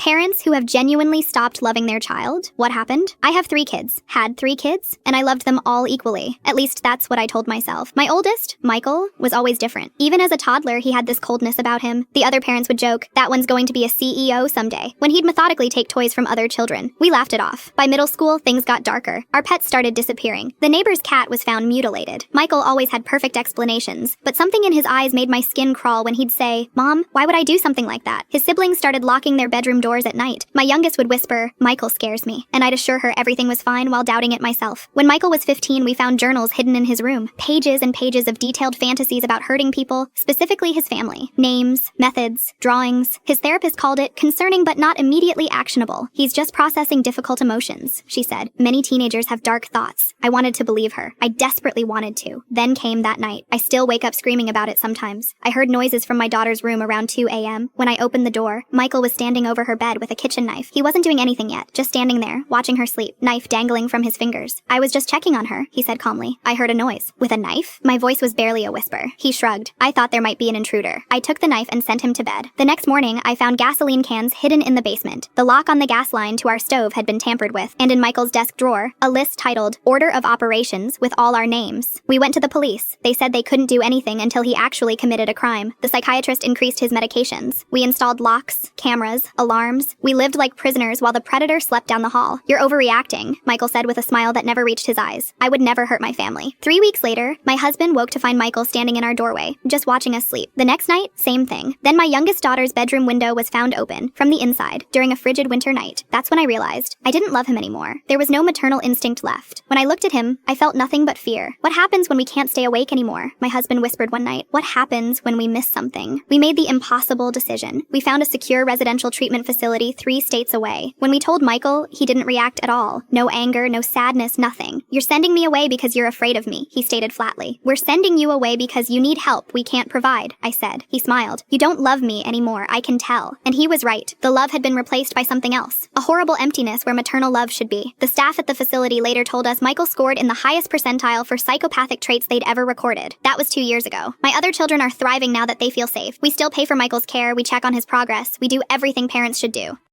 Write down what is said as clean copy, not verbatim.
Parents who have genuinely stopped loving their child? What happened? I have 3 kids, had 3 kids, and I loved them all equally. At least that's what I told myself. My oldest, Michael, was always different. Even as a toddler, he had this coldness about him. The other parents would joke, that one's going to be a CEO someday, when he'd methodically take toys from other children. We laughed it off. By middle school, things got darker. Our pets started disappearing. The neighbor's cat was found mutilated. Michael always had perfect explanations, but something in his eyes made my skin crawl when he'd say, "Mom, why would I do something like that?" His siblings started locking their bedroom doors at night. My youngest would whisper, "Michael scares me," and I'd assure her everything was fine while doubting it myself. When Michael was 15, we found journals hidden in his room. Pages and pages of detailed fantasies about hurting people, specifically his family. Names, methods, drawings. His therapist called it concerning but not immediately actionable. "He's just processing difficult emotions," she said. Many teenagers have dark thoughts. I wanted to believe her. I desperately wanted to. Then came that night. I still wake up screaming about it sometimes. I heard noises from my daughter's room around 2 a.m. When I opened the door, Michael was standing over her bed with a kitchen knife. He wasn't doing anything yet, just standing there, watching her sleep, knife dangling from his fingers. "I was just checking on her," he said calmly. "I heard a noise." "With a knife?" My voice was barely a whisper. He shrugged. I thought there might be an intruder. I took the knife and sent him to bed. The next morning, I found gasoline cans hidden in the basement. The lock on the gas line to our stove had been tampered with, and in Michael's desk drawer, a list titled Order of Operations with all our names. We went to the police. They said they couldn't do anything until he actually committed a crime. The psychiatrist increased his medications. We installed locks, cameras, alarms. We lived like prisoners while the predator slept down the hall. "You're overreacting," Michael said with a smile that never reached his eyes. "I would never hurt my family." 3 weeks later, my husband woke to find Michael standing in our doorway, just watching us sleep. The next night, same thing. Then my youngest daughter's bedroom window was found open, from the inside, during a frigid winter night. That's when I realized I didn't love him anymore. There was no maternal instinct left. When I looked at him, I felt nothing but fear. "What happens when we can't stay awake anymore?" my husband whispered one night. "What happens when we miss something?" We made the impossible decision. We found a secure residential treatment facility 3 states away. When we told Michael, he didn't react at all. No anger, no sadness, nothing. "You're sending me away because you're afraid of me," he stated flatly. "We're sending you away because you need help we can't provide," I said. He smiled. "You don't love me anymore, I can tell." And he was right. The love had been replaced by something else. A horrible emptiness where maternal love should be. The staff at the facility later told us Michael scored in the highest percentile for psychopathic traits they'd ever recorded. That was 2 years ago. My other children are thriving now that they feel safe. We still pay for Michael's care, we check on his progress, we do everything parents should do.